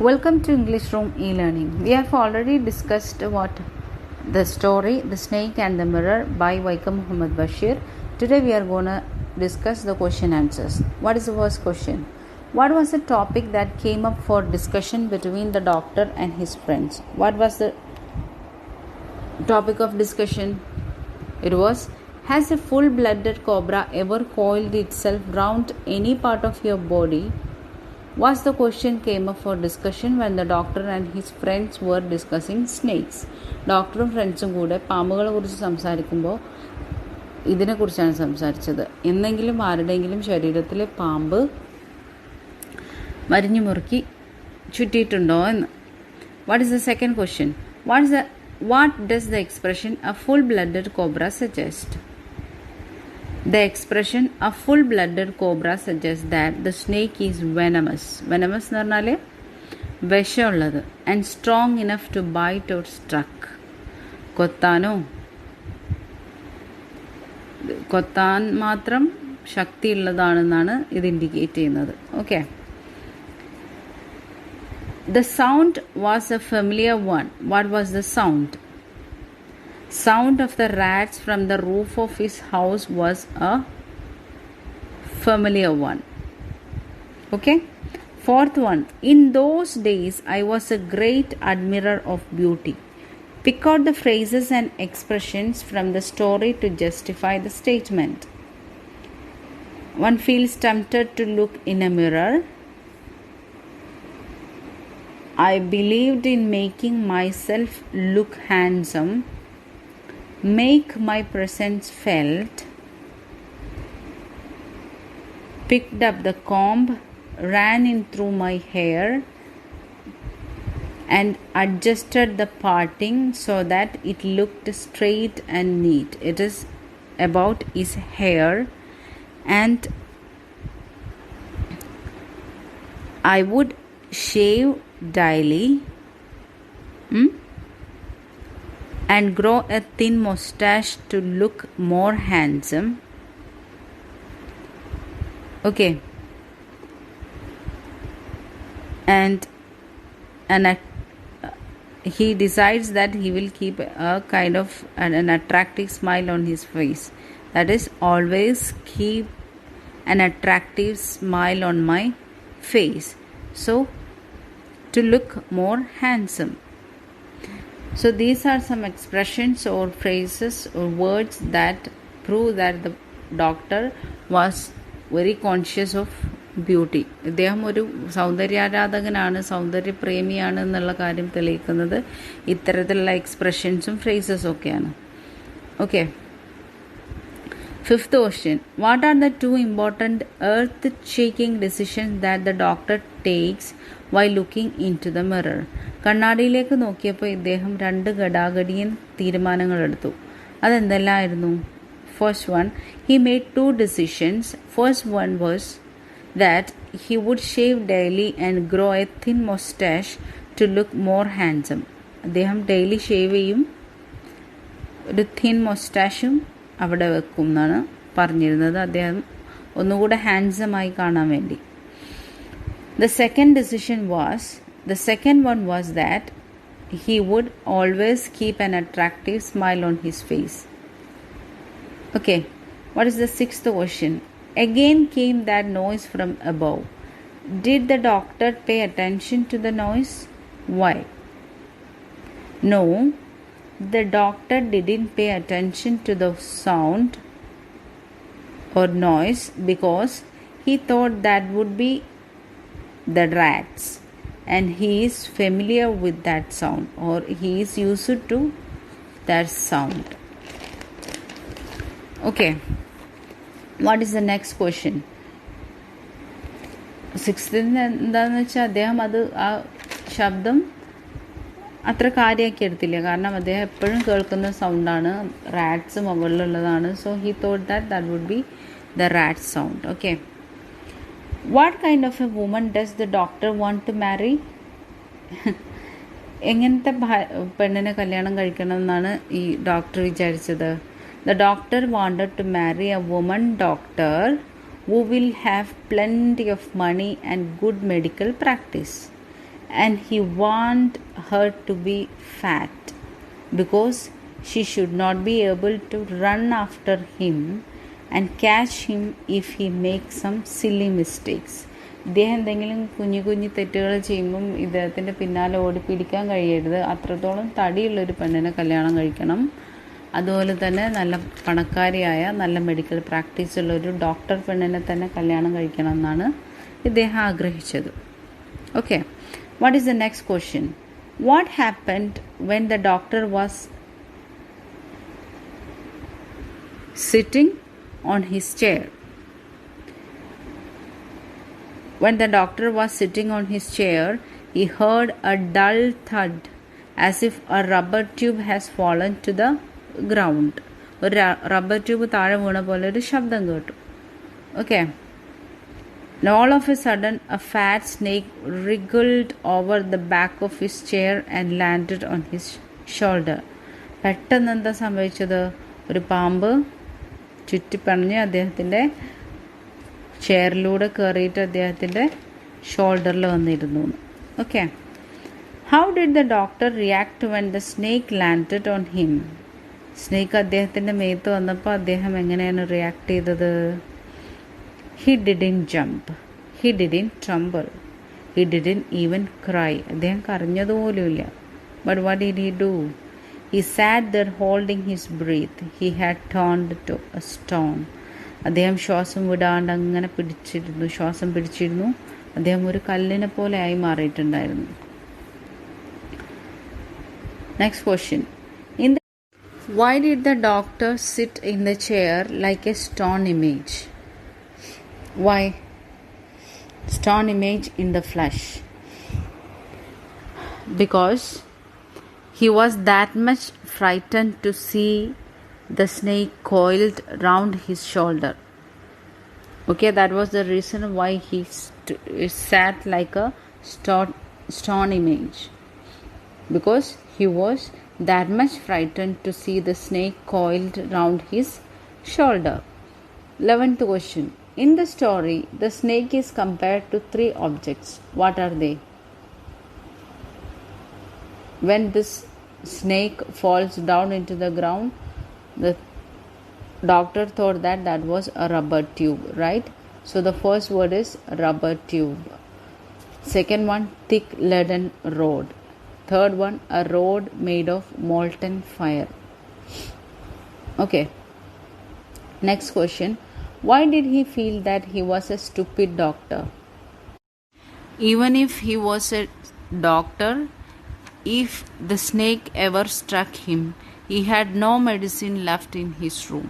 Welcome to English Room e-learning. We have already discussed what the story The Snake and the Mirror by Vaikom Muhammad Bashir. Today we are going to discuss the question answers. What is the first question? What was the topic that came up for discussion between the doctor and his friends? What was the topic of discussion? It was, has a full-blooded cobra ever coiled itself round any part of your body? Was the question came up for discussion when the doctor and his friends were discussing snakes. ഡോക്ടറും ഫ്രണ്ട്സും കൂടെ പാമ്പുകളെ കുറിച്ച് സംസാരിക്കുമ്പോൾ ഇതിനെക്കുറിച്ചാണ് സംസാരിച്ചത്. എന്നെങ്കിലും ആരുടെയെങ്കിലും ശരീരത്തിലെ പാമ്പ് മരിഞ്ഞു മുറുക്കി ചുറ്റിയിട്ടുണ്ടോ എന്ന്. What is the second question? What does the expression A full blooded cobra suggest? The expression a full-blooded cobra suggests that the snake is venomous. Venomous എന്ന് പറഞ്ഞാൽ വിഷമുള്ളത്. And strong enough to bite or struck. കൊത്താൻ മാത്രം ശക്തിയുള്ളതാണെന്നാണ് ഇത് indicate ചെയ്യുന്നത്. Okay. The sound was a familiar one. What was the sound? Sound of the rats from the roof of his house was a familiar one. Okay. Fourth one. In those days, I was a great admirer of beauty. Pick out the phrases and expressions from the story to justify the statement. One feels tempted to look in a mirror. I believed in making myself look handsome. Make my presence felt. Picked up the comb, ran in through my hair, and adjusted the parting so that it looked straight and neat. It is about his hair, and I would shave daily. And grow a thin mustache to look more handsome. Okay. And he decides that he will keep a kind of an attractive smile on his face. That is, always keep an attractive smile on my face. So, to look more handsome. So these are some expressions or phrases or words that prove that the doctor was very conscious of beauty. ഇദ്ദേഹം ഒരു സൗന്ദര്യാരാധകനാണ്, സൗന്ദര്യപ്രേമിയാണ് എന്നുള്ള കാര്യം തെളിയിക്കുന്നത് ഇത്തരത്തിലുള്ള എക്സ്പ്രഷൻസും ഫ്രേസസും ഒക്കെയാണ്. Okay. Fifth question. What are the two important earth-shaking decisions that the doctor takes while looking into the mirror? കണ്ണാടിയിലേക്ക് നോക്കിയപ്പോൾ ഇദ്ദേഹം രണ്ട് ഘടാഘടിയൻ തീരുമാനങ്ങൾ എടുത്തു. അതെന്തെല്ലാമായിരുന്നു? First one, he made two decisions. First one was that he would shave daily and grow a thin mustache to look more handsome. അദ്ദേഹം daily shave ചെയ്യും, ഒരു thin മൊസ്റ്റാഷും അവിടെ വെക്കും എന്നാണ് പറഞ്ഞിരുന്നത്, അദ്ദേഹം ഒന്നുകൂടെ ഹാൻഡ്സമായി കാണാൻ വേണ്ടി. The second one was that he would always keep an attractive smile on his face. Okay, what is the sixth question? Again came that noise from above. Did the doctor pay attention to the noise? Why? No, the doctor didn't pay attention to the sound or noise because he thought that would be the rats, and he is familiar with that sound, or he is used to that sound. Okay, what is the next question? Sixth എന്താണെന്ന് വെച്ചാൽ അദ്ദേഹം അത് ആ ശബ്ദം അത്ര കാര്യമാക്കി എടുത്തില്ല, കാരണം അദ്ദേഹം എപ്പോഴും കേൾക്കുന്ന സൗണ്ടാണ്, റാറ്റ്സ് മുകളിലുള്ളതാണ്. So he thought that would be the rat sound. Okay. What kind of a woman does the doctor want to marry? എങ്ങനത്തെ പെണ്ണിനെ കല്യാണം കഴിക്കണം എന്നാണ് ഈ ഡോക്ടർ വിചാരിച്ചത്? The doctor wanted to marry a woman doctor who will have plenty of money and good medical practice. and he want her to be fat because she should not be able to run after him and catch him if he makes some silly mistakes. ഇദ്ദേഹം എന്തെങ്കിലും കുഞ്ഞു തെറ്റുകൾ ചെയ്യുമ്പം ഇദ്ദേഹത്തിൻ്റെ പിന്നാലെ ഓടിപ്പിടിക്കാൻ കഴിയരുത്. അത്രത്തോളം തടിയുള്ളൊരു പെണ്ണിനെ കല്യാണം കഴിക്കണം. അതുപോലെ തന്നെ നല്ല പണക്കാരിയായ നല്ല മെഡിക്കൽ പ്രാക്ടീസ് ഉള്ളൊരു ഡോക്ടർ പെണ്ണിനെ തന്നെ കല്യാണം കഴിക്കണം എന്നാണ് ഇദ്ദേഹം ആഗ്രഹിച്ചത്. Okay, what is the next question? What happened when the doctor was sitting on his chair? When the doctor was sitting on his chair, he heard a dull thud as if a rubber tube has fallen to the ground. ഒരു rubber tube താഴെ വീണ പോലെ ഒരു ശബ്ദം കേട്ടു. Okay. And all of a sudden, a fat snake wriggled over the back of his chair and landed on his shoulder. പെട്ടെന്ന് എന്താ സംഭവിച്ചത്? ഒരു പാമ്പ് ചുറ്റിപ്പണഞ്ഞ് അദ്ദേഹത്തിൻ്റെ ചെയറിലൂടെ കയറിയിട്ട് അദ്ദേഹത്തിൻ്റെ ഷോൾഡറിൽ വന്നിരുന്നു. Okay. How did the doctor react when the snake landed on him? Snake അദ്ദേഹത്തിൻ്റെ മേത്ത് വന്നപ്പോൾ അദ്ദേഹം എങ്ങനെയാണ് റിയാക്ട് ചെയ്തത്? He didn't jump. He didn't tremble. He didn't even cry. അദ്ദേഹം കരഞ്ഞതുപോലുമില്ല. But what did he do? He sat there holding his breath. He had turned to a stone. അദ്ദേഹം ശ്വാസം വിടാണ്ട് അങ്ങനെ ശ്വാസം പിടിച്ചിരുന്നു. അദ്ദേഹം ഒരു കല്ലിനെ പോലെ ആയി മാറിയിട്ടുണ്ടായിരുന്നു. Next question. Why did the doctor sit in the chair like a stone image? Why stone image in the flesh? Because he was that much frightened to see the snake coiled round his shoulder. Okay, that was the reason why he sat like a stone image, because he was that much frightened to see the snake coiled round his shoulder. 11th question. In the story, the snake is compared to 3 objects. What are they? When this snake falls down into the ground, the doctor thought that was a rubber tube, right? So the first word is rubber tube. Second one, thick leaden rod. Third one, a rod made of molten fire. Okay. Next question. Why did he feel that he was a stupid doctor? Even if he was a doctor, if the snake ever struck him, he had no medicine left in his room.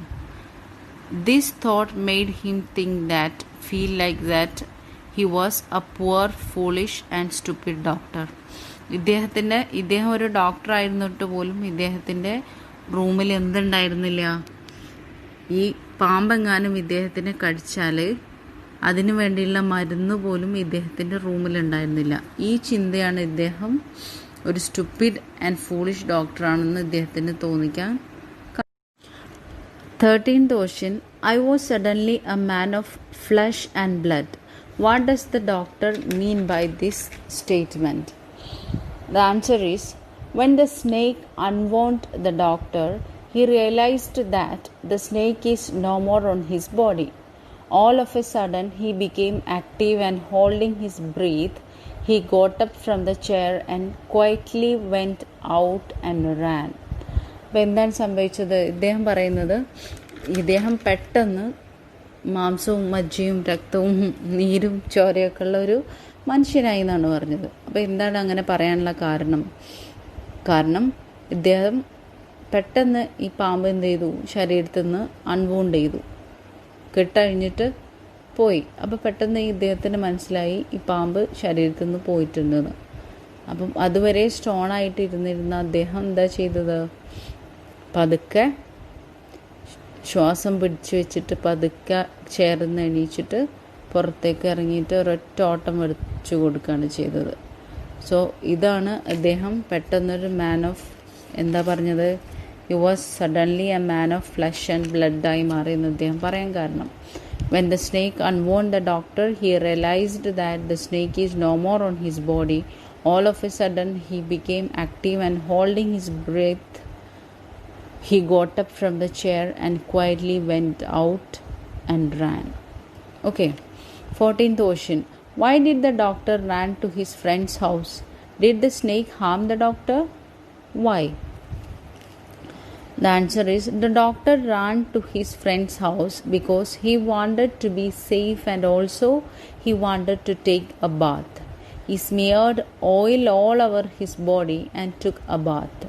This thought made him feel like that he was a poor, foolish and stupid doctor. ഇദ്ദേഹം ഒരു doctor ആയിരുന്നിട്ട് പോലും ഇദ്ദേഹത്തിൻ്റെ റൂമിൽ എന്തുണ്ടായിരുന്നില്ല? ഈ പാമ്പെങ്ങാനും ഇദ്ദേഹത്തിനെ കടിച്ചാൽ അതിനു വേണ്ടിയുള്ള മരുന്ന് പോലും ഇദ്ദേഹത്തിൻ്റെ റൂമിലുണ്ടായിരുന്നില്ല. ഈ ചിന്തയാണ് ഇദ്ദേഹം ഒരു സ്റ്റുപ്പിഡ് ആൻഡ് ഫൂളിഷ് ഡോക്ടറാണെന്ന് ഇദ്ദേഹത്തിന് തോന്നിക്കാൻ. 13th question. I was suddenly a man of flesh and blood. What does the doctor mean by this statement? The answer is, when the snake unwound the doctor, he realized that the snake is no more on his body. All of a sudden, he became active and holding his breath, he got up from the chair and quietly went out and ran. അപ്പോൾ എന്താണ് സംഭവിച്ചത്? ഇദ്ദേഹം പറയുന്നത്, ഇദ്ദേഹം പെട്ടെന്ന് മാംസവും മജ്ജയും രക്തവും നീരും ചോരയൊക്കെ ഉള്ള ഒരു മനുഷ്യനായി എന്നാണ് പറഞ്ഞത്. അപ്പോൾ എന്താണ് അങ്ങനെ പറയാനുള്ള കാരണം ഇദ്ദേഹം പെട്ടെന്ന് ഈ പാമ്പ് എന്ത് ചെയ്തു? ശരീരത്തിൽ നിന്ന് അൺവൂണ്ട് ചെയ്തു, കെട്ടഴിഞ്ഞിട്ട് പോയി. അപ്പോൾ പെട്ടെന്ന് ഇദ്ദേഹത്തിന് മനസ്സിലായി ഈ പാമ്പ് ശരീരത്തിൽ നിന്ന് പോയിട്ടുണ്ടെന്ന്. അപ്പം അതുവരെ സ്റ്റോണായിട്ട് ഇരുന്നിരുന്ന അദ്ദേഹം എന്താ ചെയ്തത്? പതുക്കെ ശ്വാസം പിടിച്ചു വെച്ചിട്ട് പതുക്കെ ചേർന്ന് എണീച്ചിട്ട് പുറത്തേക്ക് ഇറങ്ങിയിട്ട് ഒരൊറ്റ ഓട്ടം വെച്ചു കൊടുക്കുകയാണ് ചെയ്തത്. സോ ഇതാണ് അദ്ദേഹം പെട്ടെന്നൊരു മാൻ ഓഫ്, എന്താ പറഞ്ഞത്? He was suddenly a man of flesh and ബ്ലഡായി മാറിയെന്ന് അദ്ദേഹം പറയാൻ കാരണം. When the snake unwound the doctor, he realized that the snake is no more on his body. All of a sudden, he became active and holding his breath, he got up from the chair and quietly went out and ran. Okay, 14th question. Why did the doctor run to his friend's house? Did the snake harm the doctor? Why? The answer is the doctor ran to his friend's house because he wanted to be safe and also he wanted to take a bath. He smeared oil all over his body and took a bath.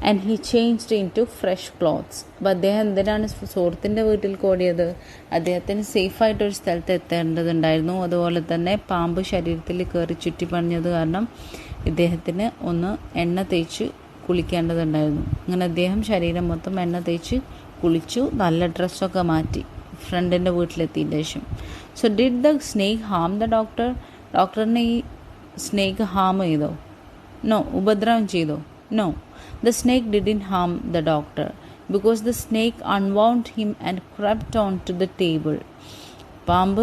And he changed into fresh clothes. അപ്പോൾ അദ്ദേഹം എന്തിനാണ് സുഹൃത്തിൻ്റെ വീട്ടിലേക്ക് ഓടിയത്? അദ്ദേഹത്തിന് സേഫായിട്ടൊരു സ്ഥലത്ത് എത്തേണ്ടതുണ്ടായിരുന്നു. അതുപോലെ തന്നെ പാമ്പ് ശരീരത്തിൽ കയറി ചുറ്റിപ്പണിഞ്ഞത് കാരണം ഇദ്ദേഹത്തിന് ഒന്ന് എണ്ണ തേച്ച് കുളിക്കേണ്ടതുണ്ടായിരുന്നു. അങ്ങനെ അദ്ദേഹം ശരീരം മൊത്തം എണ്ണ തേച്ച് കുളിച്ചു, നല്ല ഡ്രസ്സൊക്കെ മാറ്റി ഫ്രണ്ടിൻ്റെ വീട്ടിലെത്തിയതിന് ശേഷം. So did the snake Ham the doctor? ഡോക്ടറിനെ ഈ സ്നേക്ക് ഹാം ചെയ്തോ? നോ. ഉപദ്രവം ചെയ്തോ? No. The snake didn't harm the doctor because the snake unwound him and crept onto the table. പാമ്പ്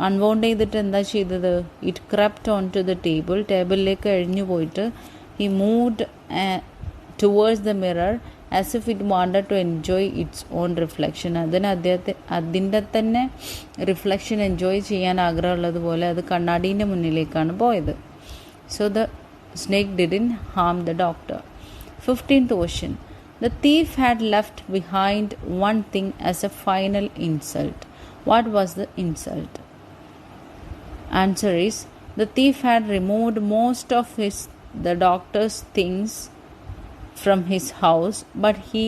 അൺവൗണ്ട് ചെയ്തിട്ട് എന്താ ചെയ്തത്? It crept on to the table. ടേബിളിലേക്ക് എഴിഞ്ഞു പോയിട്ട് he moved towards the mirror as if it wanted to enjoy its own reflection. അതിൻ്റെ തന്നെ reflection enjoy ചെയ്യാൻ ആഗ്രഹമുള്ളതുപോലെ അത് കണ്ണാടീൻ്റെ മുന്നിലേക്കാണ് പോയത്. So the snake didn't harm the doctor. 15th question. The thief had left behind one thing as a final insult. What was the insult? Answer is the thief had removed most of the doctor's things from his house, but he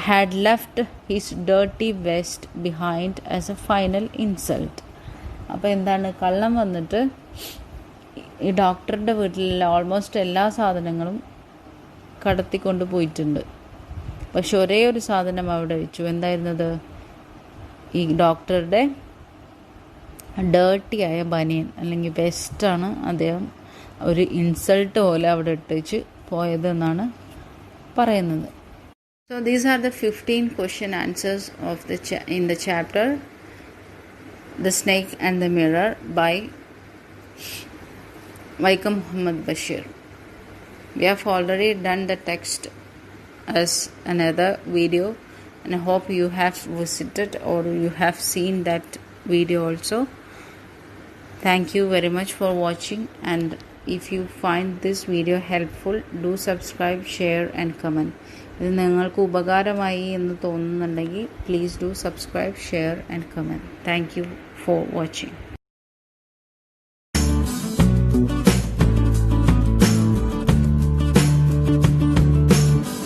had left his dirty vest behind as a final insult. അപ്പോൾ എന്താണ്? കള്ളം വന്നിട്ട് ഈ ഡോക്ടറുടെ വീട്ടിലുള്ള almost എല്ലാ സാധനങ്ങളും കടത്തിക്കൊണ്ട് പോയിട്ടുണ്ട്. പക്ഷെ ഒരേ ഒരു സാധനം അവിടെ വെച്ചു. എന്തായിരുന്നത്? ഈ ഡോക്ടറുടെ ഡേർട്ടിയായ ബനിയൻ അല്ലെങ്കിൽ വെസ്റ്റാണ് അദ്ദേഹം ഒരു ഇൻസൾട്ട് പോലെ അവിടെ ഇട്ടേച്ച് പോയതെന്നാണ് പറയുന്നത്. So these are the 15 question answers of in the chapter The Snake and the Mirror by Vaikom Muhammad Bashir. We have already done the text as another video, and I hope you have visited or you have seen that video also. Thank you very much for watching, and if you find this video helpful, do subscribe, share and comment. ഇത് നിങ്ങൾക്ക് ഉപകാരമായി എന്ന് തോന്നുന്നുണ്ടെങ്കിൽ please do subscribe, share and comment. Thank you for watching.